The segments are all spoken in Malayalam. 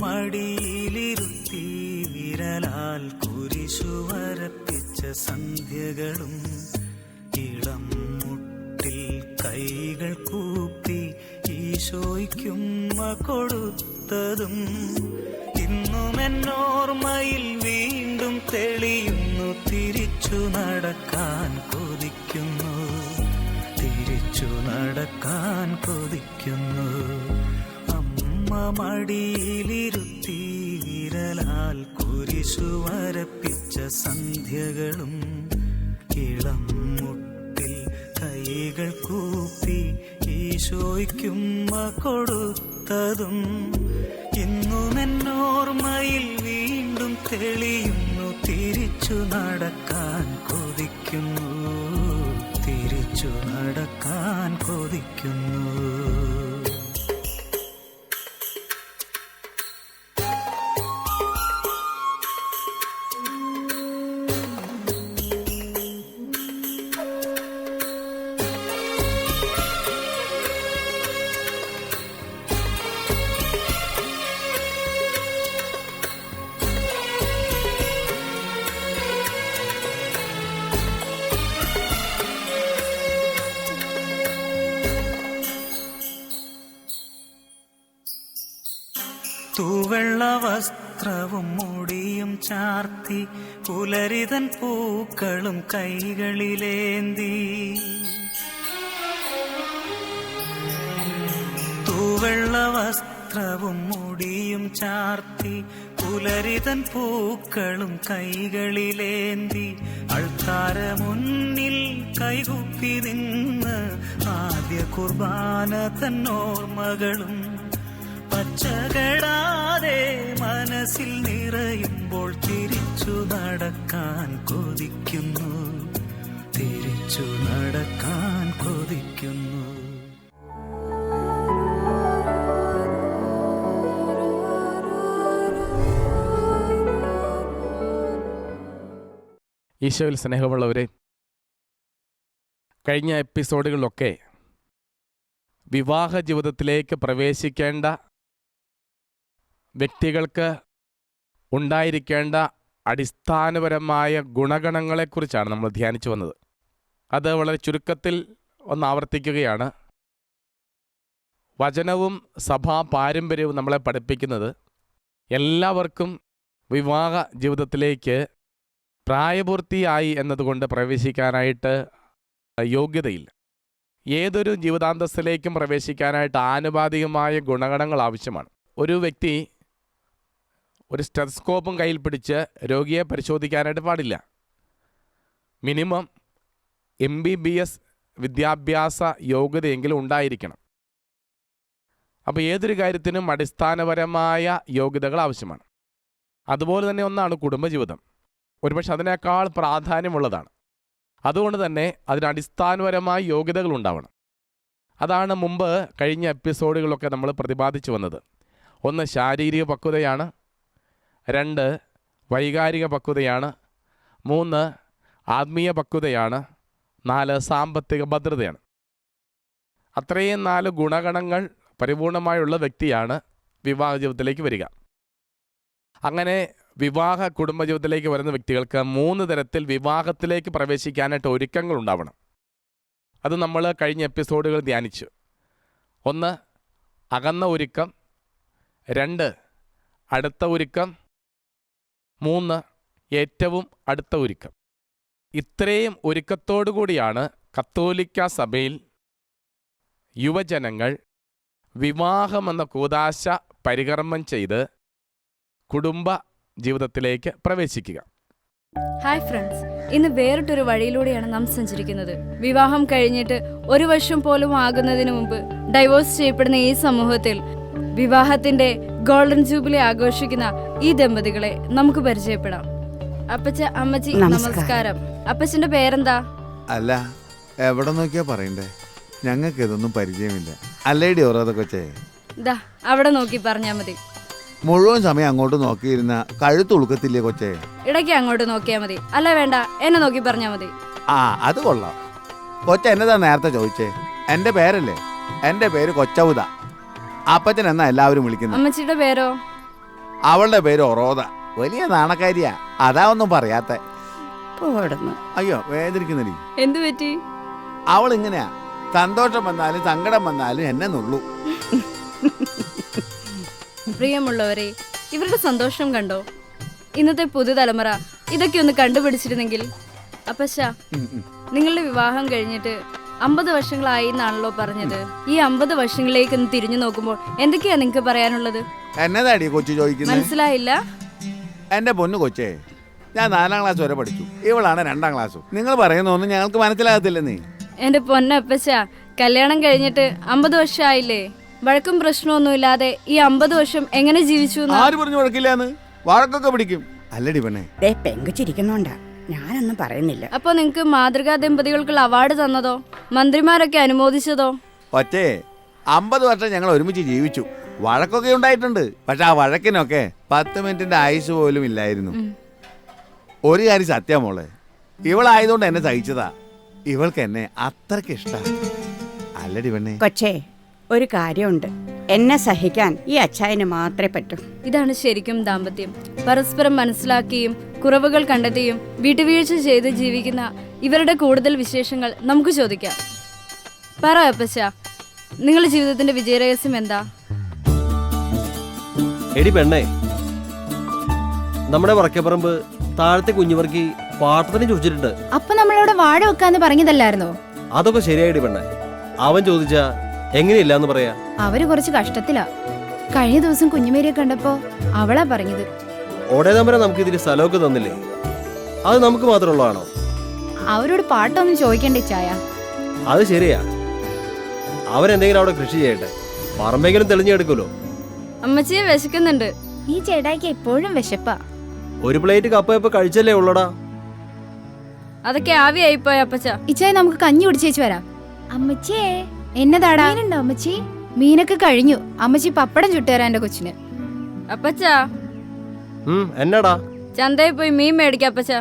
മടിയിലിരുത്തി വിരലാൽ കുരിശു വരപ്പിച്ച സന്ധ്യകളും ഇളം മുട്ടിൽ കൈകൾ കൂപ്പി ഈശോയ്ക്കുമ്മ കൊടുത്തതും ഇന്നും എന്നോർമ്മയിൽ വീണ്ടും തെളിയുന്നു. തിരിച്ചു നടക്കാൻ കൊതിക്കുന്നു, തിരിച്ചു നടക്കാൻ കൊതിക്കുന്നു. അമ്മ മടിയിലിരുത്തി വിരലാൽ കുരിശു വരപ്പിച്ച സന്ധ്യകളും ഇളം മുട്ടിൽ കൈകൾ കൂപ്പി ഈശോയ്ക്കുമ്മ കൊടുത്തതും ഇന്നും എന്നോർമ്മയിൽ വീണ്ടും തെളിയുന്നു. തിരിച്ചു നടക്കാൻ കൊതിക്കുന്നു, തിരിച്ചു നടക്കാൻ കൊതിക്കുന്നു. തൂവെള്ള വസ്ത്രവും മുടിയും ചാർത്തി പുലരിതൻ പൂക്കളും കൈകളിലേന്തി. തൂവെള്ള വസ്ത്രവും മുടിയും ചാർത്തി പുലരിതൻ പൂക്കളും കൈകളിലേന്തി അൾത്താര മുന്നിൽ കൈകുപ്പി നിന്ന് ആദ്യ കുർബാന തന്നോർമ്മകളും പച്ചകടാതെ മനസ്സിൽ നിറയുമ്പോൾ തിരിച്ചു നടക്കാൻ കൊതിക്കുന്നു, തിരിച്ചു നടക്കാൻ കൊതിക്കുന്നു. ഈശോയിൽ സ്നേഹമുള്ളവരെ, കഴിഞ്ഞ എപ്പിസോഡുകളിലൊക്കെ വിവാഹ ജീവിതത്തിലേക്ക് പ്രവേശിക്കേണ്ട വ്യക്തികൾക്ക് ഉണ്ടായിരിക്കേണ്ട അടിസ്ഥാനപരമായ ഗുണഗണങ്ങളെക്കുറിച്ചാണ് നമ്മൾ ധ്യാനിച്ചു വന്നത്. അത് വളരെ ചുരുക്കത്തിൽ ഒന്ന് ആവർത്തിക്കുകയാണ്. വചനവും സഭാ പാരമ്പര്യവും നമ്മളെ പഠിപ്പിക്കുന്നത് എല്ലാവർക്കും വിവാഹ ജീവിതത്തിലേക്ക് പ്രായപൂർത്തിയായി എന്നതുകൊണ്ട് പ്രവേശിക്കാനായിട്ട് യോഗ്യതയില്ല. ഏതൊരു ജീവിതാന്തസ്സിലേക്കും പ്രവേശിക്കാനായിട്ട് ആനുപാതികമായ ഗുണഗണങ്ങൾ ആവശ്യമാണ്. ഒരു വ്യക്തി ഒരു സ്റ്റെതസ്കോപ്പും കയ്യിൽ പിടിച്ച് രോഗിയെ പരിശോധിക്കാനായിട്ട് പാടില്ല. മിനിമം MBBS വിദ്യാഭ്യാസ യോഗ്യതയെങ്കിലും ഉണ്ടായിരിക്കണം. അപ്പോൾ ഏതൊരു കാര്യത്തിനും അടിസ്ഥാനപരമായ യോഗ്യതകൾ ആവശ്യമാണ്. അതുപോലെ തന്നെ ഒന്നാണ് കുടുംബജീവിതം. ഒരുപക്ഷെ അതിനേക്കാൾ പ്രാധാന്യമുള്ളതാണ്. അതുകൊണ്ട് തന്നെ അതിന് അടിസ്ഥാനപരമായ യോഗ്യതകൾ ഉണ്ടാവണം. അതാണ് മുമ്പ് കഴിഞ്ഞ എപ്പിസോഡുകളിലൊക്കെ നമ്മൾ പ്രതിപാദിച്ചു വന്നത്. 1 ശാരീരിക പക്വതയാണ്, 2 വൈകാരിക പക്വതയാണ്, 3 ആത്മീയ പക്വതയാണ്, 4 സാമ്പത്തിക ഭദ്രതയാണ്. അത്രയും 4 ഗുണഗണങ്ങൾ പരിപൂർണമായുള്ള വ്യക്തിയാണ് വിവാഹ ജീവിതത്തിലേക്ക് വരിക. അങ്ങനെ വിവാഹ കുടുംബജീവിതത്തിലേക്ക് വരുന്ന വ്യക്തികൾക്ക് 3 തരത്തിൽ വിവാഹത്തിലേക്ക് പ്രവേശിക്കാനായിട്ട് ഒരുക്കങ്ങൾ ഉണ്ടാവണം. അത് നമ്മൾ കഴിഞ്ഞ എപ്പിസോഡുകൾ ധ്യാനിച്ചു. 1 അകന്ന ഒരുക്കം, 2 അടുത്ത ഒരുക്കം, 3 ഏറ്റവും അടുത്ത ഒരുക്കം. ഇത്രയും ഒരുക്കത്തോടു കൂടിയാണ് കത്തോലിക്ക സഭയിൽ യുവജനങ്ങൾ വിവാഹമെന്ന കൂദാശ പരികർമ്മം ചെയ്ത് കുടുംബ ജീവിതത്തിലേക്ക് പ്രവേശിക്കുക. ഹായ് ഫ്രണ്ട്സ്, ഇന്ന് വേറിട്ടൊരു വഴിയിലൂടെയാണ് നാം സഞ്ചരിക്കുന്നത്. വിവാഹം കഴിഞ്ഞിട്ട് 1 വർഷം പോലും ആകുന്നതിന് മുമ്പ് ഡൈവോഴ്സ് ചെയ്യപ്പെടുന്ന ഈ സമൂഹത്തിൽ വിവാഹത്തിന്റെ ഗോൾഡൻ ജൂബിലി ആഘോഷിക്കുന്ന ഈ ദമ്പതികളെ നമുക്ക് പരിചയപ്പെടാം. അപ്പച്ച, അമ്മച്ചി നമസ്കാരം. അപ്പച്ചന്റെ പേരെന്താ? അല്ല, എവിടെ നോക്കിയാ പറയണ്ടേ? ഞങ്ങൾക്ക് ഇതൊന്നും പരിചയമില്ല. അല്ലേടി ഓരോതെ കൊച്ചേ, അവിടെ നോക്കി പറഞ്ഞാ മതി. മുഴുവൻ സമയം അങ്ങോട്ട് നോക്കിയിരുന്ന കഴുത്തുളുക്കത്തില്ലേ കൊച്ചേ? ഇടയ്ക്ക് അങ്ങോട്ട് നോക്കിയാ മതി. അല്ല വേണ്ട, എന്നെ നോക്കി പറഞ്ഞാ മതി. ആ, അത് കൊള്ളാം. കൊച്ച എന്നതാ നേരത്തെ ചോദിച്ചേ? എന്റെ പേരല്ലേ? എന്റെ പേര് കൊച്ചൗത. അപ്പച്ചൻ എന്നാ എല്ലാവരും വിളിക്കുന്നത്. അമ്മച്ചിയുടെ പേരോ? അവളുടെ പേര് ഒറോദ. വലിയ നാണക്കാരിയാ, അതാ ഒന്നും പറയാത്ത. പോടുന്നു. അയ്യോ വേദനിക്കുന്നടി. എന്തു പറ്റി? അവൾ ഇങ്ങനെയാ, സന്തോഷം വന്നാലും സങ്കടം വന്നാലും എന്നെ നുള്ളു. പ്രിയമുള്ളവരെ, ഇവരുടെ സന്തോഷം കണ്ടോ? ഇന്നത്തെ പുതുതലമുറ ഇതൊക്കെ ഒന്ന് കണ്ടുപിടിച്ചിരുന്നെങ്കിൽ. അപ്പശ, നിങ്ങളുടെ വിവാഹം കഴിഞ്ഞിട്ട് 50 വർഷങ്ങളായി എന്നാണല്ലോ പറഞ്ഞത്. ഈ 50 വർഷങ്ങളിലേക്ക് ഒന്ന് തിരിഞ്ഞു നോക്കുമ്പോൾ എന്തൊക്കെയാ നിങ്ങൾക്ക് പറയാനുള്ളത്? എന്നതാടി കൊച്ചു ചോദിക്കുന്നത്? മനസ്സിലായില്ല? എന്റെ പൊന്നു കൊച്ചേ, ഞാൻ 4ാം ക്ലാസ് വരെ പഠിച്ചു, ഇവളാണ് 2ാം ക്ലാസ്സും. നിങ്ങൾ പറയുന്നൊന്നും ഞങ്ങൾക്ക് മനസ്സിലാകത്തില്ലെന്നേ. എന്റെ പൊന്നപ്പശ, കല്യാണം കഴിഞ്ഞിട്ട് 50 വർഷമായില്ലേ? വഴക്കും പ്രശ്നമൊന്നുമില്ലാതെ ഈ 50 വർഷം എങ്ങനെ ജീവിച്ചു? ആര് പറഞ്ഞു വഴക്കില്ലാന്ന്? വഴക്കൊക്കെ പിടിക്കും. അല്ലടി പെണ്ണേ. പെങ്കുച്ചിരിക്കുന്നോണ്ടാ ഞാനൊന്നും പറയുന്നില്ല. അപ്പൊ നിങ്ങക്ക് മാതൃകാ ദമ്പതികൾക്കുള്ള അവാർഡ് തന്നതോ? മന്ത്രിമാരൊക്കെ അനുമോദിച്ചതോ? ഒറ്റേ 50 വർഷം ഞങ്ങൾ ഒരുമിച്ച് ജീവിച്ചു. വഴക്കൊക്കെ ഉണ്ടായിട്ടുണ്ട്. പക്ഷെ ആ വഴക്കിനൊക്കെ 10 മിനിറ്റിന്റെ ആയുസ് പോലും ഇല്ലായിരുന്നു. ഒരു കാര്യം സത്യം മോളെ, ഇവളായതുകൊണ്ട് എന്നെ സഹിച്ചതാ. ഇവൾക്ക് എന്നെ അത്രക്ക് ഇഷ്ട. അല്ലടി പെണ്ണേ. കൊച്ചേ, ഒരു കാര്യമുണ്ട്, എന്നെ സഹിക്കാൻ ഈ അച്ചായന് മാത്രമേ പറ്റൂ. ഇതാണ് ശരിക്കും ദാമ്പത്യം. പരസ്പരം മനസ്സിലാക്കിയും കുറവുകൾ കണ്ടെത്തിയും വിട്ടുവീഴ്ച ചെയ്ത് ജീവിക്കുന്ന ഇവരുടെ കൂടുതൽ വിശേഷങ്ങൾ നമുക്ക് ചോദിക്കാം. പറ അപ്പച്ച, നിങ്ങളുടെ ജീവിതത്തിന്റെ വിജയരഹസ്യം എന്താ? എടി പെണ്ണേ, നമ്മുടെ വറക്കപ്പറമ്പ് താഴത്തെ കുഞ്ഞുവർക്കി പാട്ടത്തിന് ചോദിച്ചിട്ടുണ്ട്. അപ്പൊ നമ്മളവിടെ വാഴ വെക്കാന്ന് പറഞ്ഞതല്ലായിരുന്നോ? അതൊക്കെ ശരിയായിടി പെണ്ണേ. അവൻ ചോദിച്ചാ എങ്ങനെയില്ലാന്ന് പറയാ? അവര് കുറച്ച് കഷ്ടത്തിലാ. കഴിഞ്ഞ ദിവസം കുഞ്ഞുമേരിയെ കണ്ടപ്പോ അവളാ പറഞ്ഞത്. ഓടേതമ്പരം നമുക്ക് ഇതിന് സ്ഥലമൊക്കെ തന്നില്ലേ? അത് നമുക്ക് മാത്രമുള്ളതാണോ? അവരോട് പാട്ടൊന്നും ചോദിക്കണ്ടേ ചായ? അത് ശരിയാ. അവരെന്തെങ്കിലും അവിടെ കൃഷി ചെയ്യട്ടെ, പറമ്പെങ്കിലും തെളിഞ്ഞെടുക്കുമല്ലോ. അമ്മച്ചിയെ വിശക്കുന്നുണ്ട്. ഈ ചേട്ടായിക്ക് എപ്പോഴും വിശപ്പാ. ഒരു പ്ലേറ്റ് കപ്പ ഇപ്പൊ കഴിച്ചല്ലേ ഉള്ളടാ. അതൊക്കെ ആവിയായിപ്പോയ അപ്പച്ച. ഇച്ചായ നമുക്ക് കഞ്ഞി കുടിച്ചേച്ചു വരാം. അമ്മച്ചിയേ, എന്നതാടാ? മീനുണ്ടോ അമ്മച്ചി? മീനൊക്കെ കഴിഞ്ഞു. അമ്മച്ചി പപ്പടം ചുട്ടുതരാ എന്റെ കൊച്ചിന്. അപ്പച്ച, എന്നാടാ? ചന്തയിൽ പോയി മീൻ മേടിക്ക അപ്പച്ച.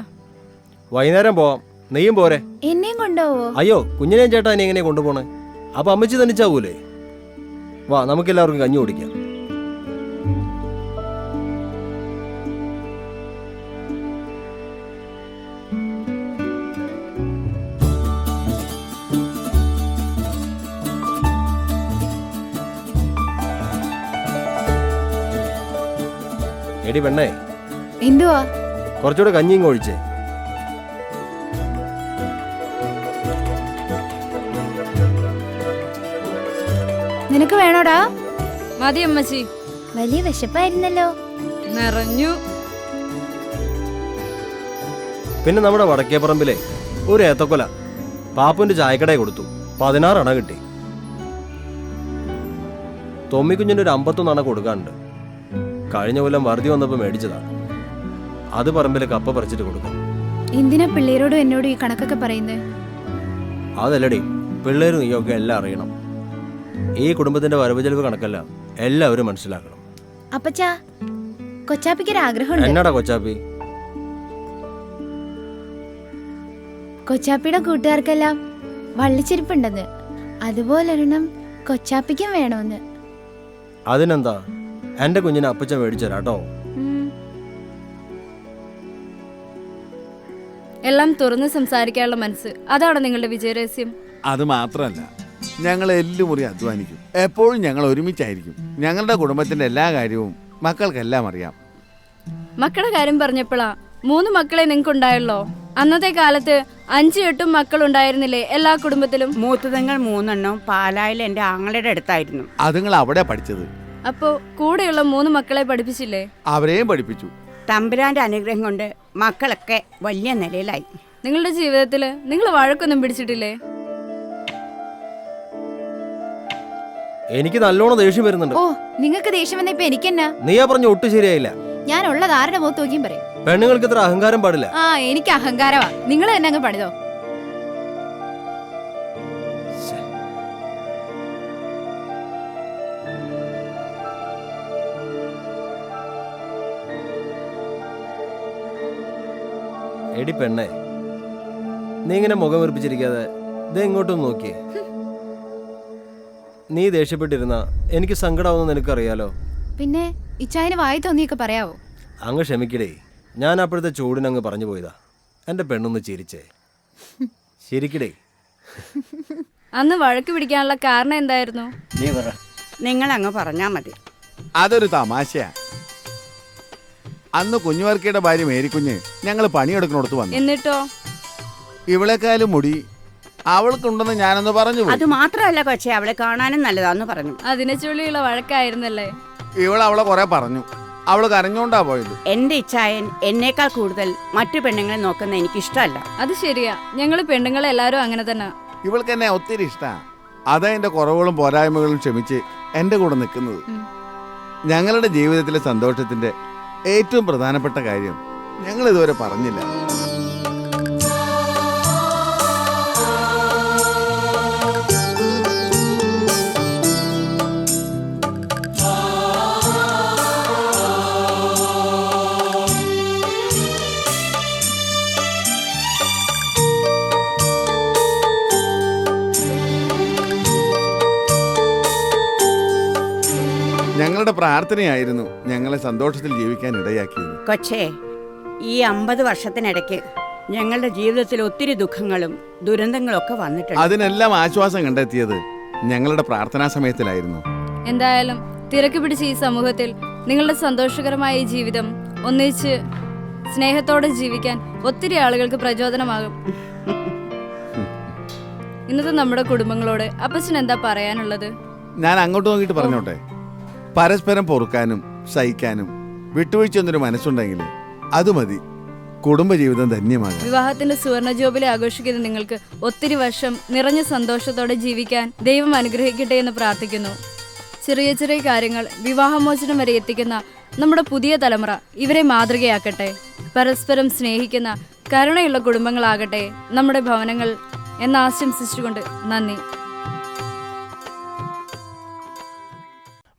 വൈകുന്നേരം പോവാം, നെയ്യും പോരെ? എന്നെയും കൊണ്ടുപോവോ? അയ്യോ, കുഞ്ഞിനെയും ചേട്ടാ ഇനി എങ്ങനെ കൊണ്ടുപോണേ? അപ്പൊ അമ്മച്ചി തനിച്ചാവൂലേ? വാ, നമുക്കെല്ലാവർക്കും കഞ്ഞി കുടിക്കാം. എടി പെണ്ണേ, എന്തുവാ? കുറച്ചുകൂടെ കഞ്ഞിയും ഒഴിച്ചേ. നിനക്ക് വേണോടാ? മതി അമ്മച്ചി. വലിയ വിശപ്പായിരുന്നല്ലോ. നിറഞ്ഞു. പിന്നെ നമ്മുടെ വടക്കേപ്പറമ്പിലെ ഒരു ഏത്തക്കൊല പാപ്പുവിന്റെ ചായക്കടയിൽ കൊടുത്തു. 16 അണ കിട്ടി. തൊമ്മിക്കുഞ്ഞിന് ഒരു 51 അണ കൊടുക്കാനുണ്ട്. കഴിഞ്ഞ കൊല്ലം വറുതി വന്നപ്പോ മേടിച്ചതാ. അത് പറമ്പിലെ കപ്പ പറിച്ചിട്ട് കൊടുക്കാം. എന്തിനാ പിള്ളേരോടും എന്നോടും ഈ കണക്കൊക്കെ പറയുന്നേ? അതല്ലടി, പിള്ളേരും നീയൊക്കെ എല്ലാം അറിയണം. ഈ കുടുംബത്തിന്റെ വരവ് ചെലവ് കണക്കല്ല, എല്ലാവരും മനസ്സിലാക്കണം. അപ്പച്ചാ, കൊച്ചാപ്പിക്കൊരാഗ്രഹമുണ്ട്. എന്നാടാ കൊച്ചാപ്പി? കൊച്ചാപ്പിയുടെ കൂട്ടുകാർക്കെല്ലാം വള്ളിച്ചെരുപ്പുണ്ടെന്ന്, അതുപോലൊരെണ്ണം കൊച്ചാപ്പിക്കും വേണമെന്ന്. അതിനെന്താ, എന്റെ കുഞ്ഞിനെ അപ്പച്ചൻ മേടിച്ചരാട്ടോ. എല്ലാം തുറന്ന് സംസാരിക്കാനുള്ള മനസ്സ്, അതാണ് നിങ്ങളുടെ വിജയരഹസ്യം. അത് മാത്രമല്ല, ഞങ്ങൾ എല്ലുമുറി അധ്വാനിക്കും. എപ്പോഴും ഞങ്ങൾ ഒരുമിച്ചായിരിക്കും. ഞങ്ങളുടെ കുടുംബത്തിന്റെ എല്ലാ കാര്യവും മക്കൾക്കെല്ലാം അറിയാം. മക്കളുടെ കാര്യം പറഞ്ഞപ്പോഴാ 3 മക്കളെ നിങ്ങൾക്ക് ഉണ്ടായല്ലോ. അന്നത്തെ കാലത്ത് 5-8 മക്കൾ ഉണ്ടായിരുന്നില്ലേ എല്ലാ കുടുംബത്തിലും? മൂത്തതങ്ങൾ 3 പാലായിൽ എന്റെ ആങ്ങളുടെ അടുത്തായിരുന്നു. അതുങ്ങൾ അവിടെ പഠിച്ചത്. അപ്പോ കൂടെയുള്ള 3 മക്കളെ പഠിപ്പിച്ചില്ലേ? അവരെയും പഠിപ്പിച്ചു. തമ്പുരാന്റെ അനുഗ്രഹം കൊണ്ട് മക്കളൊക്കെ വലിയ നിലയിലായി. നിങ്ങളുടെ ജീവിതത്തിൽ നിങ്ങൾ വഴക്കൊന്നും പിടിച്ചിട്ടില്ലേ? എനിക്ക് നല്ലോണം ദേഷ്യം വരുന്നുണ്ട്. ഓ, നിങ്ങൾക്ക് ദേഷ്യം വന്ന ഇപ്പൊ എനിക്കെന്നാ? നീയാ പറഞ്ഞ ഒട്ടും ശരിയായില്ല. ഞാൻ ഉള്ളത് ആരുടെ മുഖത്ത് നോക്കിയും പറയും. പെണ്ണുങ്ങൾക്ക് ഇത്ര അഹങ്കാരം പാടില്ല. ആ, എനിക്ക് അഹങ്കാരമാ. നിങ്ങൾ തന്നെ അങ്ങ് പണിതോ. എടി പെണ്ണേ, നീ ഇങ്ങനെ മുഖം വെറുപ്പിച്ചിരിക്കാതെ ഇത് എങ്ങോട്ടൊന്ന് നോക്കിയേ. നീ ദേഷ്യപ്പെട്ടിരുന്ന എനിക്ക് സങ്കടമാവുന്ന നിനക്കറിയാലോ. പിന്നെ ഇച്ചായന് വായി തോന്നിയൊക്കെ പറയാവോ? അങ്ങ് ക്ഷമിക്കടേ, ഞാൻ അപ്പോഴത്തെ ചൂടിനങ്ങ് പറഞ്ഞു പോയതാ. എൻ്റെ പെണ്ണൊന്ന് ചിരിച്ചേ. ശരിക്കടേ. അന്ന് വഴക്ക് പിടിക്കാനുള്ള കാരണം എന്തായിരുന്നു? നിങ്ങൾ അങ്ങ് പറഞ്ഞാൽ മതി. അതൊരു തമാശയാ. അന്ന് കുഞ്ഞുവർക്കിയുടെ ഭാര്യ മേരിക്കുഞ്ഞ് ഞങ്ങൾ പണിയെടുക്കുന്നിടത്ത് വന്നു. എന്നിട്ടോ? ഇവളെക്കാളും മുടി അവൾക്കുണ്ടെന്ന് ഞാനൊന്ന് പറഞ്ഞു പോയി. അത് മാത്രമല്ല കൊച്ചെ, അവളെ കാണാനും നല്ലതാന്ന് പറഞ്ഞു. അതിനെ ചൊല്ലിയുള്ള വഴക്കായിരുന്നല്ലേ? അവളെ കുറെ പറഞ്ഞു. അവള് കരഞ്ഞോണ്ടാ പോയത്. എന്റെ ഇച്ചായൻ എന്നേക്കാൾ കൂടുതൽ മറ്റു പെണ്ണുങ്ങളെ നോക്കുന്ന എനിക്കിഷ്ടമല്ല. അത് ശരിയാ, ഞങ്ങള് പെണ്ണുങ്ങളെ എല്ലാരും അങ്ങനെ തന്നെ. ഇവൾക്ക് എന്നെ ഒത്തിരി ഇഷ്ടാ. അതാ എന്റെ കുറവുകളും പോരായ്മകളും ക്ഷമിച്ച് എന്റെ കൂടെ നിൽക്കുന്നത്. ഞങ്ങളുടെ ജീവിതത്തിലെ സന്തോഷത്തിന്റെ ഏറ്റവും പ്രധാനപ്പെട്ട കാര്യം ഞങ്ങൾ ഇതുവരെ പറഞ്ഞില്ല. ഞങ്ങളുടെ പ്രാർത്ഥനയായിരുന്നു ഞങ്ങളെ സന്തോഷത്തിൽ ജീവിക്കാൻ ഇടയാക്കിയത്. കൊച്ചേ, ഈ 50 വർഷത്തിനിടയ്ക്ക് ഞങ്ങളുടെ ജീവിതത്തിൽ ഒത്തിരി ദുഃഖങ്ങളും ദുരന്തങ്ങളും ഒക്കെ വന്നിട്ടുണ്ട്. അതിനെല്ലാം ആശ്വാസം കണ്ടെത്തിയത് ഞങ്ങളുടെ പ്രാർത്ഥനാ സമയത്തിലായിരുന്നു. എന്തായാലും തിരക്ക് പിടിച്ച ഈ സമൂഹത്തിൽ നിങ്ങളുടെ സന്തോഷകരമായ ഈ ജീവിതം ഒന്നിച്ച് സ്നേഹത്തോടെ ജീവിക്കാൻ ഒത്തിരി ആളുകൾക്ക് പ്രചോദനമാകും. ഇന്നത്തെ നമ്മുടെ കുടുംബങ്ങളോട് അപ്പച്ചൻ എന്താ പറയാനുള്ളത്? ഞാൻ അങ്ങോട്ട് നോക്കിയിട്ട് പറഞ്ഞോട്ടെ, പരസ്പരം പൊറുക്കാനും സഹിക്കാനും വിട്ടുവീഴ്ചയൊന്നൊരു മനസ്സുണ്ടെങ്കിൽ അത് മതി കുടുംബജീവിതം ധന്യമാകാൻ. വിവാഹത്തിന്റെ സുവർണ ജൂബിലി ആഘോഷിക്കുന്ന നിങ്ങൾക്ക് ഒത്തിരി വർഷം നിറഞ്ഞ സന്തോഷത്തോടെ ജീവിക്കാൻ ദൈവം അനുഗ്രഹിക്കട്ടെ എന്ന് പ്രാർത്ഥിക്കുന്നു. ചെറിയ ചെറിയ കാര്യങ്ങൾ വിവാഹമോചനം വരെ എത്തിക്കുന്ന നമ്മുടെ പുതിയ തലമുറ ഇവരെ മാതൃകയാക്കട്ടെ. പരസ്പരം സ്നേഹിക്കുന്ന കരുണയുള്ള കുടുംബങ്ങളാകട്ടെ നമ്മുടെ ഭവനങ്ങൾ എന്ന് ആശംസിച്ചുകൊണ്ട് നന്ദി.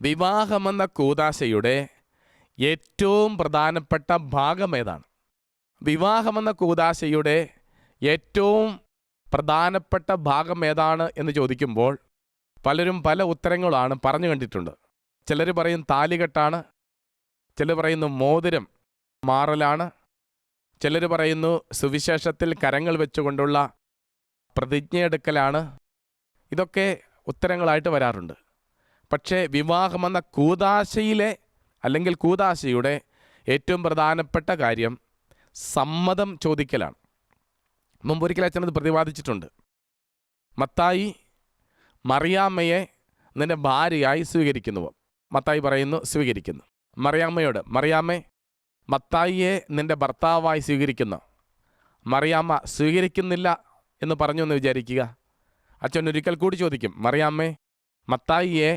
വിവാഹമെന്ന കൂദാശയുടെ ഏറ്റവും പ്രധാനപ്പെട്ട ഭാഗം ഏതാണ്? വിവാഹമെന്ന കൂദാശയുടെ ഏറ്റവും പ്രധാനപ്പെട്ട ഭാഗം ഏതാണ് എന്ന് ചോദിക്കുമ്പോൾ പലരും പല ഉത്തരങ്ങളാണ് പറഞ്ഞു കണ്ടിട്ടുണ്ട്. ചിലർ പറയും താലികെട്ടാണ്, ചിലർ പറയുന്നു മോതിരം മാറലാണ്, ചിലർ പറയുന്നു സുവിശേഷത്തിൽ കരങ്ങൾ വെച്ചുകൊണ്ടുള്ള പ്രതിജ്ഞയെടുക്കലാണ്. ഇതൊക്കെ ഉത്തരങ്ങളായിട്ട് വരാറുണ്ട്. പക്ഷേ വിവാഹമെന്ന കൂദാശയിലെ അല്ലെങ്കിൽ കൂദാശയുടെ ഏറ്റവും പ്രധാനപ്പെട്ട കാര്യം സമ്മതം ചോദിക്കലാണ്. മുമ്പൊരിക്കൽ അച്ഛനത് പ്രതിപാദിച്ചിട്ടുണ്ട്. മത്തായി മറിയാമ്മയെ നിന്റെ ഭാര്യയായി സ്വീകരിക്കുന്നുവോ? മത്തായി പറയുന്നു സ്വീകരിക്കുന്നു. മറിയാമ്മയോട്, മറിയാമ്മേ മത്തായിയെ നിന്റെ ഭർത്താവായി സ്വീകരിക്കുന്നു. മറിയാമ്മ സ്വീകരിക്കുന്നില്ല എന്ന് പറഞ്ഞു എന്ന് വിചാരിക്കുക. അച്ഛൻ ഒരിക്കൽ കൂടി ചോദിക്കും, മറിയാമ്മേ മത്തായിയെ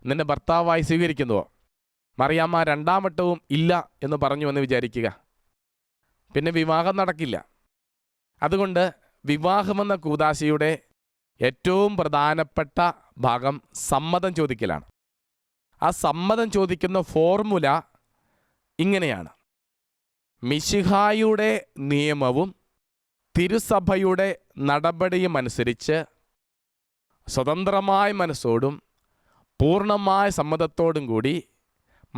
നിന്റെ ഭർത്താവായി സ്വീകരിക്കുന്നുവോ? മറിയാമ്മ രണ്ടാം വട്ടവും ഇല്ല എന്ന് പറഞ്ഞു എന്ന് വിചാരിക്കുക. പിന്നെ വിവാഹം നടക്കില്ല. അതുകൊണ്ട് വിവാഹമെന്ന കൂദാശയുടെ ഏറ്റവും പ്രധാനപ്പെട്ട ഭാഗം സമ്മതം ചോദിക്കലാണ്. ആ സമ്മതം ചോദിക്കുന്ന ഫോർമുല ഇങ്ങനെയാണ്: മിശിഹായുടെ നിയമവും തിരുസഭയുടെ നടപടിയും അനുസരിച്ച് സ്വതന്ത്രമായ മനസ്സോടും പൂർണ്ണമായ സമ്മതത്തോടും കൂടി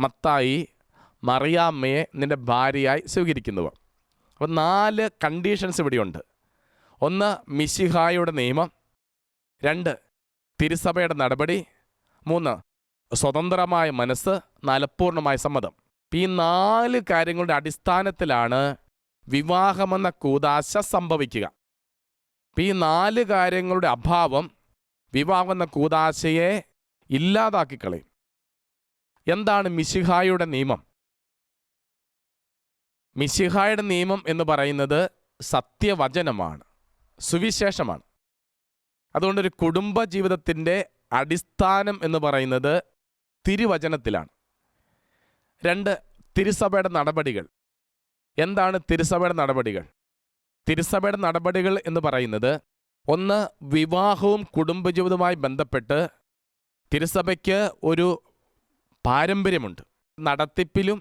മത്തായി മറിയാമ്മയെ നിന്റെ ഭാര്യയായി സ്വീകരിക്കുന്നുവോ? അപ്പോൾ 4 കണ്ടീഷൻസ് ഇവിടെയുണ്ട്. 1 മിശിഹായുടെ നിയമം, 2 തിരുസഭയുടെ നടപടി, 3 സ്വതന്ത്രമായ മനസ്സ്, 4 പൂർണ്ണമായ സമ്മതം. ഈ 4 കാര്യങ്ങളുടെ അടിസ്ഥാനത്തിലാണ് വിവാഹമെന്ന കൂദാശ സംഭവിക്കുക. ഈ 4 കാര്യങ്ങളുടെ അഭാവം വിവാഹമെന്ന കൂദാശയെ ഇല്ലാതാക്കിക്കളയും. എന്താണ് മിശിഹായുടെ നിയമം? മിശിഹായുടെ നിയമം എന്ന് പറയുന്നത് സത്യവചനമാണ്, സുവിശേഷമാണ്. അതുകൊണ്ടൊരു കുടുംബ ജീവിതത്തിൻ്റെ അടിസ്ഥാനം എന്ന് പറയുന്നത് തിരുവചനത്തിലാണ്. 2 തിരുസഭയുടെ നടപടികൾ. എന്താണ് തിരുസഭയുടെ നടപടികൾ? തിരുസഭയുടെ നടപടികൾ എന്ന് പറയുന്നത് 1 വിവാഹവും കുടുംബജീവിതവുമായി ബന്ധപ്പെട്ട് തിരുസഭയ്ക്ക് ഒരു പാരമ്പര്യമുണ്ട്. നടത്തിപ്പിലും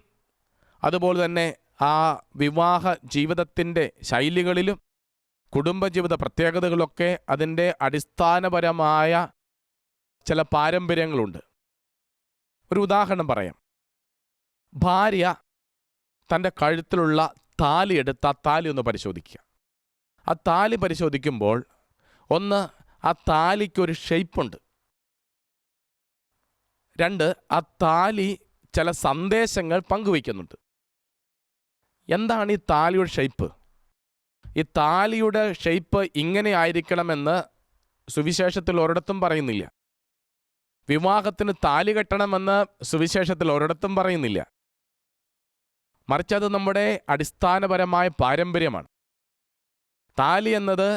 അതുപോലെ തന്നെ ആ വിവാഹ ജീവിതത്തിൻ്റെ ശൈലികളിലും കുടുംബജീവിത പ്രത്യേകതകളൊക്കെ അതിൻ്റെ അടിസ്ഥാനപരമായ ചില പാരമ്പര്യങ്ങളുണ്ട്. ഒരു ഉദാഹരണം പറയാം. ഭാര്യ തൻ്റെ കഴുത്തിലുള്ള താലി എടുത്ത് ആ താലി ഒന്ന് പരിശോധിക്കുക. ആ താലി പരിശോധിക്കുമ്പോൾ ഒന്ന്, ആ താലിക്കൊരു ഷെയ്പ്പുണ്ട്. രണ്ട്, ആ താലി ചില സന്ദേശങ്ങൾ പങ്കുവയ്ക്കുന്നുണ്ട്. എന്താണ് ഈ താലിയുടെ ഷെയ്പ്പ്? ഈ താലിയുടെ ഷെയ്പ്പ് ഇങ്ങനെ ആയിരിക്കണമെന്ന് സുവിശേഷത്തിൽ ഒരിടത്തും പറയുന്നില്ല. വിവാഹത്തിന് താലി കെട്ടണമെന്ന് സുവിശേഷത്തിൽ ഒരിടത്തും പറയുന്നില്ല. മറിച്ച് അത് നമ്മുടെ അടിസ്ഥാനപരമായ പാരമ്പര്യമാണ്. താലി എന്നത്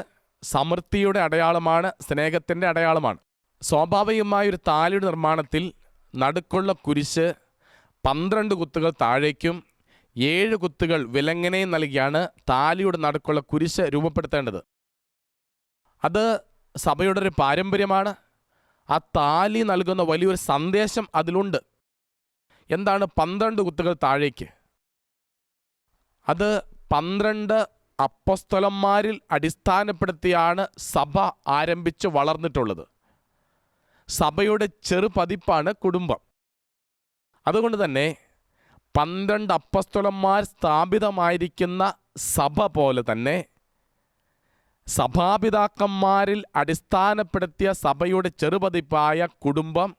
സമൃദ്ധിയുടെ അടയാളമാണ്, സ്നേഹത്തിൻ്റെ അടയാളമാണ്. സ്വാഭാവികമായൊരു താലിയുടെ നിർമ്മാണത്തിൽ നടുക്കുള്ള കുരിശ് 12 കുത്തുകൾ താഴേക്കും 7 കുത്തുകൾ വിലങ്ങനെയും നൽകിയാണ് താലിയുടെ നടുക്കുള്ള കുരിശ് രൂപപ്പെടുത്തേണ്ടത്. അത് സഭയുടെ ഒരു പാരമ്പര്യമാണ്. ആ താലി നൽകുന്ന വലിയൊരു സന്ദേശം അതിലുണ്ട്. എന്താണ് 12 കുത്തുകൾ താഴേക്ക്? അത് 12 അപ്പോസ്തലന്മാരിൽ അടിസ്ഥാനപ്പെടുത്തിയാണ് സഭ ആരംഭിച്ച് വളർന്നിട്ടുള്ളത്. സഭയുടെ ചെറുപതിപ്പാണ് കുടുംബം. അതുകൊണ്ട് തന്നെ 12 അപ്പോസ്തലന്മാർ സ്ഥാപിതമായിരിക്കുന്ന സഭ പോലെ തന്നെ സഭാപിതാക്കന്മാരിൽ അടിസ്ഥാനപ്പെടുത്തിയ സഭയുടെ ചെറുപതിപ്പായ കുടുംബം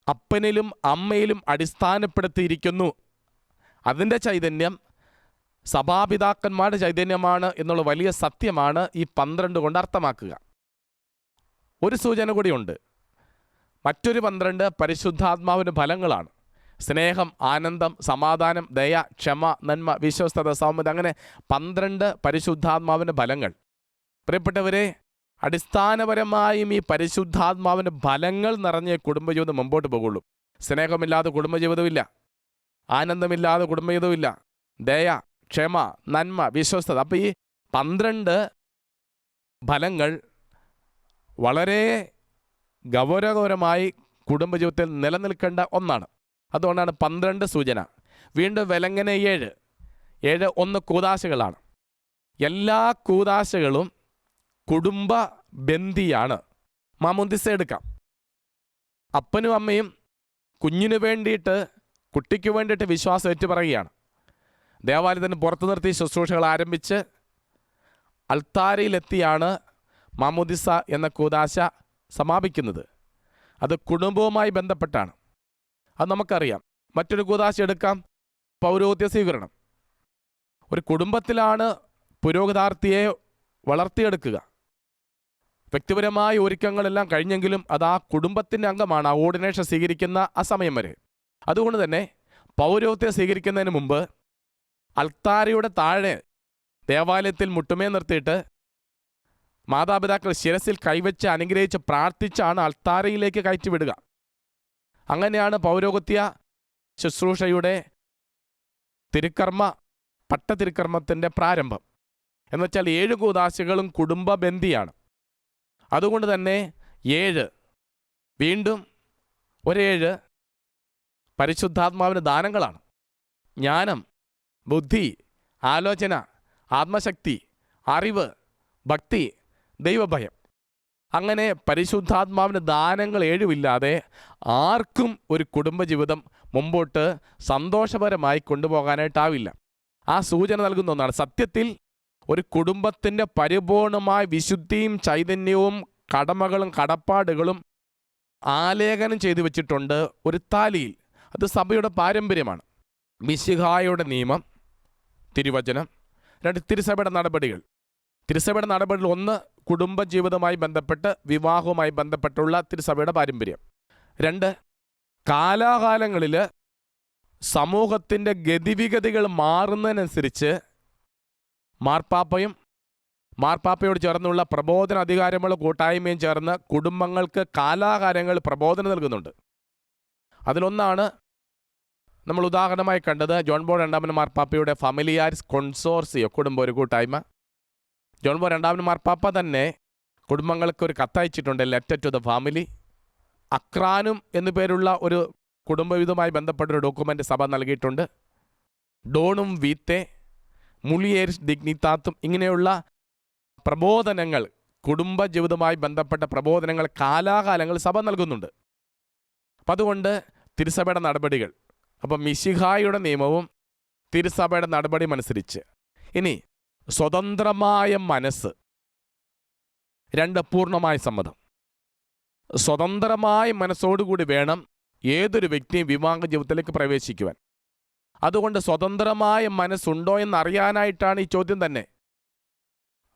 അപ്പനിലും അമ്മയിലും അടിസ്ഥാനപ്പെടുത്തിയിരിക്കുന്നു. അതിൻ്റെ ചൈതന്യം സഭാപിതാക്കന്മാരുടെ ചൈതന്യമാണ് എന്നുള്ള വലിയ സത്യമാണ് ഈ 12 കൊണ്ട് അർത്ഥമാക്കുക. ഒരു സൂചന കൂടിയുണ്ട്. മറ്റൊരു 12 പരിശുദ്ധാത്മാവിൻ്റെ ഫലങ്ങളാണ്. സ്നേഹം, ആനന്ദം, സമാധാനം, ദയ, ക്ഷമ, നന്മ, വിശ്വസ്തത, സൗമ്യത, അങ്ങനെ 12 പരിശുദ്ധാത്മാവിൻ്റെ ഫലങ്ങൾ. പ്രിയപ്പെട്ടവരെ, അടിസ്ഥാനപരമായും ഈ പരിശുദ്ധാത്മാവിൻ്റെ ഫലങ്ങൾ നിറഞ്ഞ കുടുംബജീവിതം മുമ്പോട്ട് പോകുള്ളൂ. സ്നേഹമില്ലാതെ കുടുംബജീവിതമില്ല, ആനന്ദമില്ലാതെ കുടുംബജീവിതമില്ല, ദയ, ക്ഷമ, നന്മ, വിശ്വസ്തത. അപ്പോൾ ഈ 12 ഫലങ്ങൾ വളരെ ഗൗരവകരമായി കുടുംബജീവിതത്തിൽ നിലനിൽക്കേണ്ട ഒന്നാണ്. അതുകൊണ്ടാണ് 12 സൂചന. വീണ്ടും വിലങ്ങനെ 7. 7 1 കൂദാശകളാണ്. എല്ലാ കൂദാശകളും കുടുംബ ബന്ധിയാണ്. മാമോദിസ എടുക്കാം. അപ്പനും അമ്മയും കുഞ്ഞിനു വേണ്ടിയിട്ട്, കുട്ടിക്ക് വേണ്ടിയിട്ട് വിശ്വാസം ഏറ്റുപറയുകയാണ്. ദേവാലയത്തിന് പുറത്തു നിർത്തി ശുശ്രൂഷകൾ ആരംഭിച്ച് അൾത്താരയിലെത്തിയാണ് മാമോദിസ എന്ന കൂദാശ സമാപിക്കുന്നത്. അത് കുടുംബവുമായി ബന്ധപ്പെട്ടാണ്. അത് നമുക്കറിയാം. മറ്റൊരു കൂദാശ എടുക്കാം, പൗരോഹിത്യ സ്വീകരണം. ഒരു കുടുംബത്തിലാണ് പുരോഹിതാർത്ഥിയെ വളർത്തിയെടുക്കുക. വ്യക്തിപരമായ ഒരുക്കങ്ങളെല്ലാം കഴിഞ്ഞെങ്കിലും അത് ആ കുടുംബത്തിൻ്റെ അംഗമാണ്, ആ ഓർഡിനേഷൻ സ്വീകരിക്കുന്ന ആ സമയം വരെ. അതുകൊണ്ട് തന്നെ പൗരോഹിത്യം സ്വീകരിക്കുന്നതിന് മുമ്പ് അൾത്താരയുടെ താഴെ ദേവാലയത്തിൽ മുട്ടുമേ നിർത്തിയിട്ട് മാതാപിതാക്കൾ ശിരസിൽ കൈവച്ച് അനുഗ്രഹിച്ച് പ്രാർത്ഥിച്ചാണ് അൾത്താരയിലേക്ക് കയറ്റിവിടുക. അങ്ങനെയാണ് പൗരോഹിത്യ ശുശ്രൂഷയുടെ പട്ടതിരുക്കർമ്മത്തിൻ്റെ പ്രാരംഭം. എന്നുവെച്ചാൽ 7 കൂദാശകളും കുടുംബ ബന്ധിയാണ്. അതുകൊണ്ട് തന്നെ 7 വീണ്ടും ഒരു 7 പരിശുദ്ധാത്മാവിൻ്റെ ദാനങ്ങളാണ്. ജ്ഞാനം, ബുദ്ധി, ആലോചന, ആത്മശക്തി, അറിവ്, ഭക്തി, ദൈവഭയം. അങ്ങനെ പരിശുദ്ധാത്മാവിൻ്റെ ദാനങ്ങൾ 7 ആർക്കും ഒരു കുടുംബജീവിതം മുമ്പോട്ട് സന്തോഷപരമായി കൊണ്ടുപോകാനായിട്ടാവില്ല. ആ സൂചന നൽകുന്ന ഒന്നാണ്. സത്യത്തിൽ ഒരു കുടുംബത്തിൻ്റെ പരിപൂർണമായ വിശുദ്ധിയും ചൈതന്യവും കടമകളും കടപ്പാടുകളും ആലേഖനം ചെയ്തു വച്ചിട്ടുണ്ട് ഒരു താലിയിൽ. അത് സഭയുടെ പാരമ്പര്യമാണ്. മിശിഹായുടെ നിയമം, തിരുവചനം. 2 തിരുസഭയുടെ നടപടികൾ. തിരുസഭയുടെ നടപടികൾ 1 കുടുംബജീവിതവുമായി ബന്ധപ്പെട്ട് വിവാഹവുമായി ബന്ധപ്പെട്ടുള്ള തിരുസഭയുടെ പാരമ്പര്യം. 2 കാലാകാലങ്ങളിൽ സമൂഹത്തിൻ്റെ ഗതിവിഗതികൾ മാറുന്നതിനനുസരിച്ച് മാർപ്പാപ്പയോട് ചേർന്നുള്ള പ്രബോധന അധികാരമുള്ള കൂട്ടായ്മയും ചേർന്ന് കുടുംബങ്ങൾക്ക് കാലാകാലങ്ങൾ പ്രബോധനം നൽകുന്നുണ്ട്. അതിലൊന്നാണ് നമ്മൾ ഉദാഹരണമായി കണ്ടത് ജോൺ പോൾ 2 മാർപ്പാപ്പയുടെ ഫാമിലിയാരിസ് കൊൺസോർസിയോ, കുടുംബം ഒരു കൂട്ടായ്മ. ജോൺ പോൾ 2 മാർപ്പാപ്പ തന്നെ കുടുംബങ്ങൾക്ക് ഒരു കത്തയച്ചിട്ടുണ്ട്, ലെറ്റർ ടു ദ ഫാമിലി. അക്രാനും എന്നു പേരുള്ള ഒരു കുടുംബവിധവുമായി ബന്ധപ്പെട്ടൊരു ഡോക്യുമെൻ്റ് സഭ നൽകിയിട്ടുണ്ട്. ഡോണും വീത്തെ, മുളിയേരിസ് ഡിഗ്നിത്താത്തും, ഇങ്ങനെയുള്ള പ്രബോധനങ്ങൾ, കുടുംബജീവിതവുമായി ബന്ധപ്പെട്ട പ്രബോധനങ്ങൾ കാലാകാലങ്ങൾ സഭ നൽകുന്നുണ്ട്. അപ്പം അതുകൊണ്ട് തിരുസഭയുടെ നടപടികൾ അപ്പം മിശിഹായുടെ നിയമവും തിരുസഭയുടെ നടപടിയും അനുസരിച്ച്. ഇനി സ്വതന്ത്രമായ മനസ്സ്, 2 പൂർണ്ണമായ സമ്മതം. സ്വതന്ത്രമായ മനസ്സോടുകൂടി വേണം ഏതൊരു വ്യക്തിയും വിവാഹ ജീവിതത്തിലേക്ക് പ്രവേശിക്കുവാൻ. അതുകൊണ്ട് സ്വതന്ത്രമായ മനസ്സുണ്ടോ എന്നറിയാനായിട്ടാണ് ഈ ചോദ്യം തന്നെ.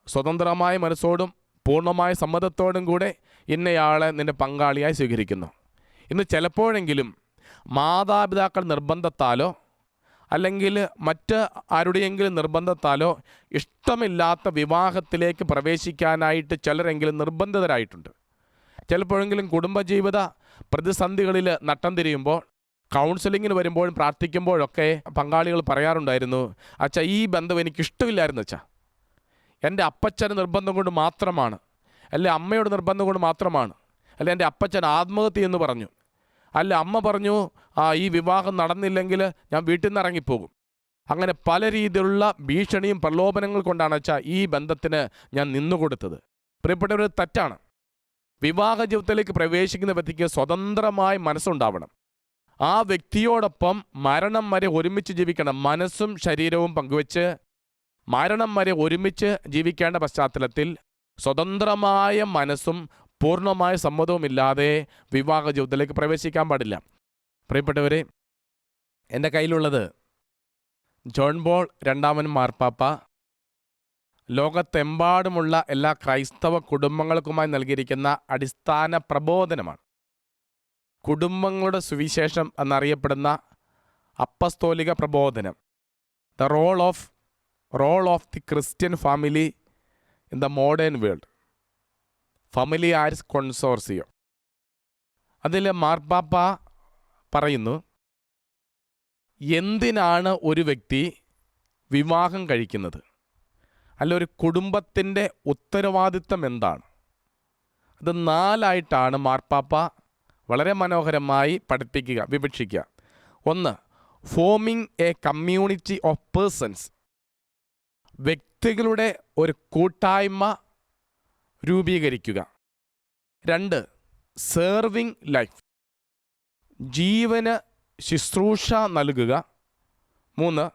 സ്വതന്ത്രമായ മനസ്സോടും പൂർണ്ണമായ സമ്മതത്തോടും കൂടെ ഇന്നയാളെ നിന്റെ പങ്കാളിയായി സ്വീകരിക്കുന്നു. ഇന്ന് ചിലപ്പോഴെങ്കിലും മാതാപിതാക്കൾ നിർബന്ധത്താലോ അല്ലെങ്കിൽ മറ്റ് ആരുടെയെങ്കിലും നിർബന്ധത്താലോ ഇഷ്ടമില്ലാത്ത വിവാഹത്തിലേക്ക് പ്രവേശിക്കാനായിട്ട് ചിലരെങ്കിലും നിർബന്ധിതരായിട്ടുണ്ട്. ചിലപ്പോഴെങ്കിലും കുടുംബജീവിത പ്രതിസന്ധികളിൽ നട്ടം തിരിയുമ്പോൾ, കൗൺസിലിങ്ങിന് വരുമ്പോഴും പ്രാർത്ഥിക്കുമ്പോഴൊക്കെ പങ്കാളികൾ പറയാറുണ്ടായിരുന്നു, അച്ഛാ ഈ ബന്ധം എനിക്കിഷ്ടമില്ലായിരുന്നു അച്ഛാ, എൻ്റെ അപ്പച്ചൻ്റെ നിർബന്ധം കൊണ്ട് മാത്രമാണ്, അല്ലെ അമ്മയുടെ നിർബന്ധം കൊണ്ട് മാത്രമാണ്, അല്ലെ എൻ്റെ അപ്പച്ചൻ ആത്മഹത്യ എന്ന് പറഞ്ഞു, അല്ല അമ്മ പറഞ്ഞു ഈ വിവാഹം നടന്നില്ലെങ്കിൽ ഞാൻ വീട്ടിൽ നിന്ന് ഇറങ്ങിപ്പോകും. അങ്ങനെ പല രീതിയിലുള്ള ഭീഷണിയും പ്രലോഭനങ്ങൾ കൊണ്ടാണ് അച്ഛാ ഈ ബന്ധത്തിന് ഞാൻ നിന്നുകൊടുത്തത്. പ്രിയപ്പെട്ടവർ, തെറ്റാണ്. വിവാഹ ജീവിതത്തിലേക്ക് പ്രവേശിക്കുന്ന വ്യക്തിക്ക് സ്വതന്ത്രമായ മനസ്സുണ്ടാവണം. ആ വ്യക്തിയോടൊപ്പം മരണം വരെ ഒരുമിച്ച് ജീവിക്കണം. മനസ്സും ശരീരവും പങ്കുവെച്ച് മരണം വരെ ഒരുമിച്ച് ജീവിക്കേണ്ട പശ്ചാത്തലത്തിൽ സ്വതന്ത്രമായ മനസ്സും പൂർണ്ണമായ സമ്മതവുമില്ലാതെ വിവാഹ ജീവിതത്തിലേക്ക് പ്രവേശിക്കാൻ പാടില്ല. പ്രിയപ്പെട്ടവരെ, എൻ്റെ കയ്യിലുള്ളത് ജോൺ പോൾ രണ്ടാമൻ മാർപ്പാപ്പ ലോകത്തെമ്പാടുമുള്ള എല്ലാ ക്രൈസ്തവ കുടുംബങ്ങൾക്കുമായി നൽകിയിരിക്കുന്ന അടിസ്ഥാന പ്രബോധനമാണ്. കുടുംബങ്ങളുടെ സുവിശേഷം എന്നറിയപ്പെടുന്ന അപ്പസ്തോലിക പ്രബോധനം, the role of the Christian family in the modern world, Familiaris Consortio. അതിൽ മാർപ്പാപ്പ പറയുന്നു, എന്തിനാണ് ഒരു വ്യക്തി വിവാഹം കഴിക്കുന്നത്, അല്ല ഒരു കുടുംബത്തിൻ്റെ ഉത്തരവാദിത്തം എന്താണ്? അത് 4ആയിട്ടാണ് മാർപ്പാപ്പ വളരെ മനോഹരമായി വിവക്ഷിക്കുക. 1, forming a community of persons, വ്യക്തികളുടെ ഒരു കൂട്ടായ്മ രൂപീകരിക്കുക. 2, സെർവിങ് ലൈഫ്, ജീവന് ശുശ്രൂഷ നൽകുക. 3,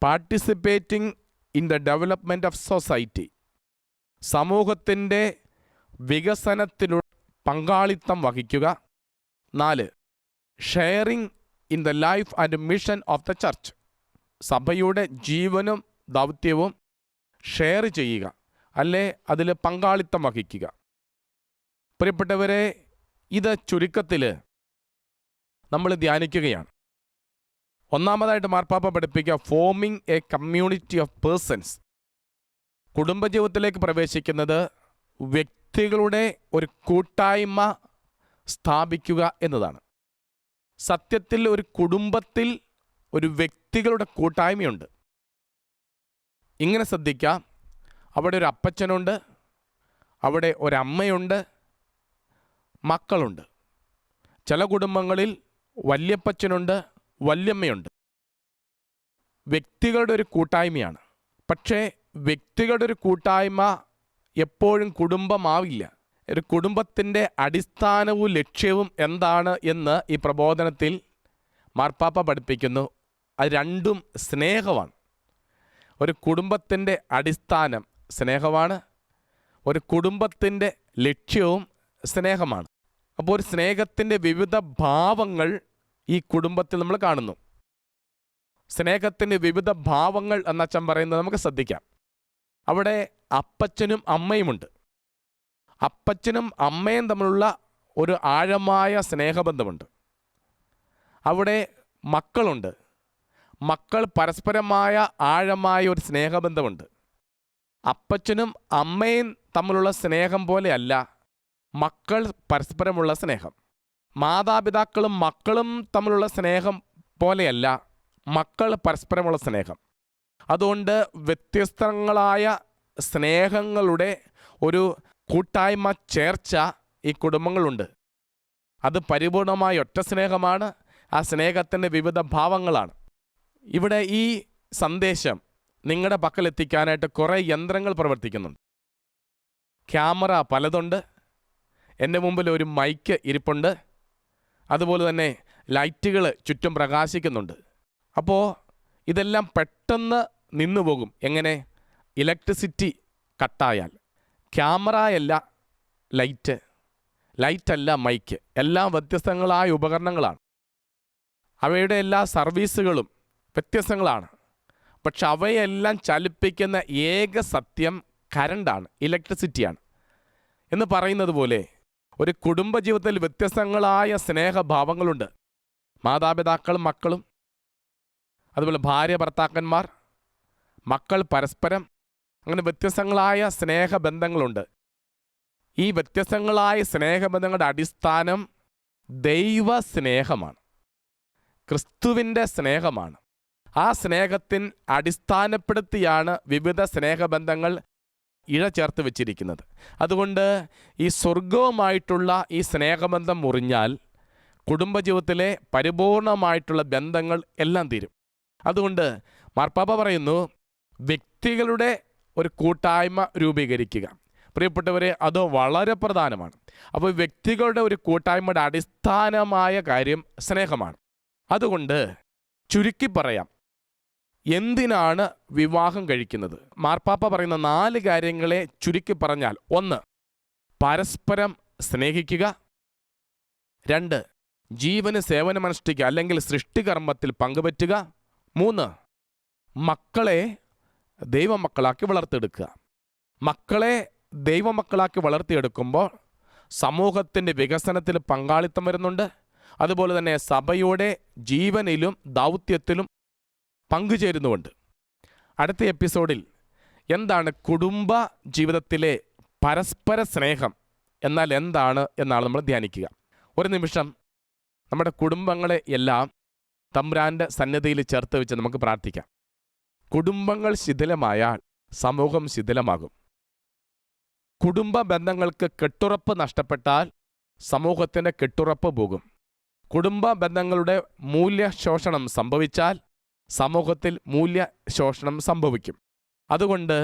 participating in the development of society, സമൂഹത്തിൻ്റെ വികസനത്തിലുള്ള പങ്കാളിത്തം വഹിക്കുക. 4, sharing in the life and mission of the church, സഭയുടെ ജീവനും ദൗത്യവും ഷെയർ ചെയ്യുക, അല്ലേ അതിൽ പങ്കാളിത്തം വഹിക്കുക. പ്രിയപ്പെട്ടവരെ, ഇത് ചുരുക്കത്തിൽ നമ്മൾ ധ്യാനിക്കുകയാണ്. ഒന്നാമതായിട്ട് മാർപ്പാപ്പ പഠിപ്പിക്കുക forming a community of persons. കുടുംബജീവിതത്തിലേക്ക് പ്രവേശിക്കുന്നത് വ്യക്തികളുടെ ഒരു കൂട്ടായ്മ സ്ഥാപിക്കുക എന്നതാണ്. സത്യത്തിൽ ഒരു കുടുംബത്തിൽ ഒരു വ്യക്തികളുടെ കൂട്ടായ്മയുണ്ട്. ഇങ്ങനെ ശ്രദ്ധിക്കാം, അവിടെ ഒരു അപ്പച്ചനുണ്ട്, അവിടെ ഒരമ്മയുണ്ട്, മക്കളുണ്ട്. ചില കുടുംബങ്ങളിൽ വല്യപ്പച്ചനുണ്ട്, വല്യമ്മയുണ്ട്. വ്യക്തികളുടെ ഒരു കൂട്ടായ്മയാണ്. പക്ഷേ വ്യക്തികളുടെ ഒരു കൂട്ടായ്മ എപ്പോഴും കുടുംബമാവില്ല. ഒരു കുടുംബത്തിൻ്റെ അടിസ്ഥാനവും ലക്ഷ്യവും എന്താണ് എന്ന് ഈ പ്രബോധനത്തിൽ മാർപ്പാപ്പ പഠിപ്പിക്കുന്നു. അത് രണ്ടും സ്നേഹമാണ്. ഒരു കുടുംബത്തിൻ്റെ അടിസ്ഥാനം സ്നേഹമാണ്, ഒരു കുടുംബത്തിൻ്റെ ലക്ഷ്യവും സ്നേഹമാണ്. അപ്പോൾ ഒരു സ്നേഹത്തിൻ്റെ വിവിധ ഭാവങ്ങൾ ഈ കുടുംബത്തിൽ നമ്മൾ കാണുന്നു. സ്നേഹത്തിൻ്റെ വിവിധ ഭാവങ്ങൾ എന്നച്ഛൻ പറയുന്നത് നമുക്ക് ശ്രദ്ധിക്കാം. അവിടെ അപ്പച്ചനും അമ്മയുമുണ്ട്. അപ്പച്ചനും അമ്മയും തമ്മിലുള്ള ഒരു ആഴമായ സ്നേഹബന്ധമുണ്ട്. അവിടെ മക്കളുണ്ട്. മക്കൾ പരസ്പരമായ ആഴമായ ഒരു സ്നേഹബന്ധമുണ്ട്. അപ്പച്ചനും അമ്മയും തമ്മിലുള്ള സ്നേഹം പോലെയല്ല മക്കൾ പരസ്പരമുള്ള സ്നേഹം. മാതാപിതാക്കളും മക്കളും തമ്മിലുള്ള സ്നേഹം പോലെയല്ല മക്കൾ പരസ്പരമുള്ള സ്നേഹം. അതുകൊണ്ട് വ്യത്യസ്തങ്ങളായ സ്നേഹങ്ങളുടെ ഒരു കൂട്ടായ്മ ചേർച്ച ഈ കുടുംബങ്ങളുണ്ട്. അത് പരിപൂർണമായ ഒറ്റ സ്നേഹമാണ്. ആ സ്നേഹത്തിൻ്റെ വിവിധ ഭാവങ്ങളാണ്. ഇവിടെ ഈ സന്ദേശം നിങ്ങളുടെ പക്കലെത്തിക്കാനായിട്ട് കുറേ യന്ത്രങ്ങൾ പ്രവർത്തിക്കുന്നുണ്ട്. ക്യാമറ പലതുണ്ട്. എൻ്റെ മുമ്പിൽ ഒരു മൈക്ക് ഇരിപ്പുണ്ട്. അതുപോലെ തന്നെ ലൈറ്റുകൾ ചുറ്റും പ്രകാശിക്കുന്നുണ്ട്. അപ്പോൾ ഇതെല്ലാം പെട്ടെന്ന് നിന്നുപോകും. എങ്ങനെ? ഇലക്ട്രിസിറ്റി കട്ടായാൽ. ക്യാമറയല്ല ലൈറ്റ്, ലൈറ്റല്ല മൈക്ക്, എല്ലാം വ്യത്യസ്തങ്ങളായ ഉപകരണങ്ങളാണ്. അവയുടെ എല്ലാ സർവീസുകളും വ്യത്യസ്തങ്ങളാണ്. പക്ഷെ അവയെല്ലാം ചലിപ്പിക്കുന്ന ഏക സത്യം കരണ്ടാണ്, ഇലക്ട്രിസിറ്റിയാണ്. എന്ന് പറയുന്നത് പോലെ ഒരു കുടുംബജീവിതത്തിൽ വ്യത്യസ്തങ്ങളായ സ്നേഹഭാവങ്ങളുണ്ട്. മാതാപിതാക്കളും മക്കളും, അതുപോലെ ഭാര്യ ഭർത്താക്കന്മാർ, മക്കൾ പരസ്പരം, അങ്ങനെ വ്യത്യസ്തങ്ങളായ സ്നേഹബന്ധങ്ങളുണ്ട്. ഈ വ്യത്യസ്തങ്ങളായ സ്നേഹബന്ധങ്ങളുടെ അടിസ്ഥാനം ദൈവ സ്നേഹമാണ്, ക്രിസ്തുവിൻ്റെ സ്നേഹമാണ്. ആ സ്നേഹത്തിൻ അടിസ്ഥാനപ്പെടുത്തിയാണ് വിവിധ സ്നേഹബന്ധങ്ങൾ ഇഴചേർത്ത് വെച്ചിരിക്കുന്നത്. അതുകൊണ്ട് ഈ സ്വർഗവുമായിട്ടുള്ള ഈ സ്നേഹബന്ധം മുറിഞ്ഞാൽ കുടുംബജീവിതത്തിലെ പരിപൂർണമായിട്ടുള്ള ബന്ധങ്ങൾ എല്ലാം തീരും. അതുകൊണ്ട് മാർപ്പാപ്പ പറയുന്നു, വ്യക്തികളുടെ ഒരു കൂട്ടായ്മ രൂപീകരിക്കുക. പ്രിയപ്പെട്ടവരെ, അത് വളരെ പ്രധാനമാണ്. അപ്പോൾ വ്യക്തികളുടെ ഒരു കൂട്ടായ്മയുടെ അടിസ്ഥാനമായ കാര്യം സ്നേഹമാണ്. അതുകൊണ്ട് ചുരുക്കി പറയാം, എന്തിനാണ് വിവാഹം കഴിക്കുന്നത്? മാർപ്പാപ്പ പറയുന്ന 4 കാര്യങ്ങളെ ചുരുക്കി പറഞ്ഞാൽ: 1. പരസ്പരം സ്നേഹിക്കുക. 2. ജീവന് സേവനമനുഷ്ഠിക്കുക, അല്ലെങ്കിൽ സൃഷ്ടികർമ്മത്തിൽ പങ്കുപറ്റുക. 3. മക്കളെ ദൈവമക്കളാക്കി വളർത്തിയെടുക്കുക. മക്കളെ ദൈവമക്കളാക്കി വളർത്തിയെടുക്കുമ്പോൾ സമൂഹത്തിൻ്റെ വികസനത്തിൽ പങ്കാളിത്തം വരുന്നുണ്ട്. അതുപോലെ തന്നെ സഭയുടെ ജീവനിലും ദൗത്യത്തിലും പങ്കുചേരുന്നുമുണ്ട്. അടുത്ത എപ്പിസോഡിൽ എന്താണ് കുടുംബ ജീവിതത്തിലെ പരസ്പര സ്നേഹം എന്നാൽ എന്താണ് എന്നാണ് നമ്മൾ ധ്യാനിക്കുക. ഒരു നിമിഷം നമ്മുടെ കുടുംബങ്ങളെ എല്ലാം തമ്പുരാൻ്റെ സന്നിധിയിൽ ചേർത്ത് വെച്ച് നമുക്ക് പ്രാർത്ഥിക്കാം. കുടുംബങ്ങൾ ശിഥിലമായാൽ സമൂഹം ശിഥിലമാകും. കുടുംബ ബന്ധങ്ങൾക്ക് കെട്ടുറപ്പ് നഷ്ടപ്പെട്ടാൽ സമൂഹത്തിൻ്റെ കെട്ടുറപ്പ് പോകും. കുടുംബ ബന്ധങ്ങളുടെ മൂല്യശോഷണം സംഭവിച്ചാൽ സമൂഹത്തിൽ മൂല്യശോഷണം സംഭവിക്കും. അതുകൊണ്ട്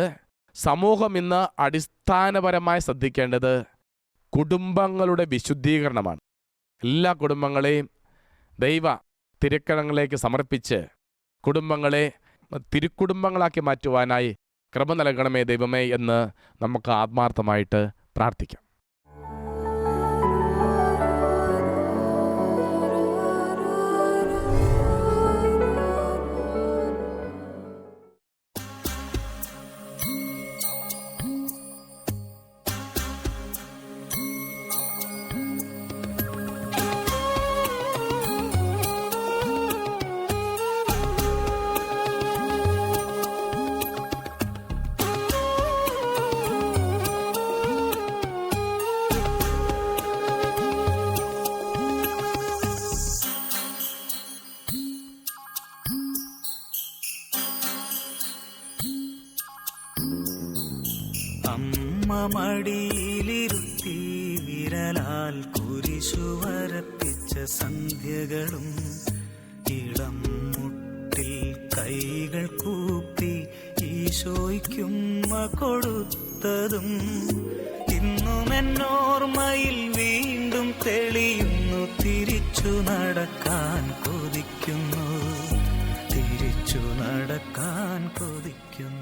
സമൂഹം ഇന്ന് അടിസ്ഥാനപരമായി ശ്രദ്ധിക്കേണ്ടത് കുടുംബങ്ങളുടെ വിശുദ്ധീകരണമാണ്. എല്ലാ കുടുംബങ്ങളെയും ദൈവ തിരുക്കരങ്ങളിലേക്ക് സമർപ്പിച്ച് കുടുംബങ്ങളെ തിരുക്കുടുംബങ്ങളാക്കി മാറ്റുവാനായി കൃപ നൽകണമേ ദൈവമേ എന്ന് നമുക്ക് ആത്മാർത്ഥമായിട്ട് പ്രാർത്ഥിക്കാം. അമ്മ മടിയിലിരുത്തി വിരലാൽ കുരിശു വരപ്പിച്ച സന്ധ്യകളും ഇളം മുട്ടിൽ കൈകൾ കൂപ്പി ഈശോയ്ക്കുമ്മ കൊടുത്തതും ഇന്നും എന്നോർമ്മയിൽ വീണ്ടും തെളിയുന്നു. തിരിച്ചു നടക്കാൻ കൊതിക്കുന്നു, തിരിച്ചു നടക്കാൻ കൊതിക്കുന്നു.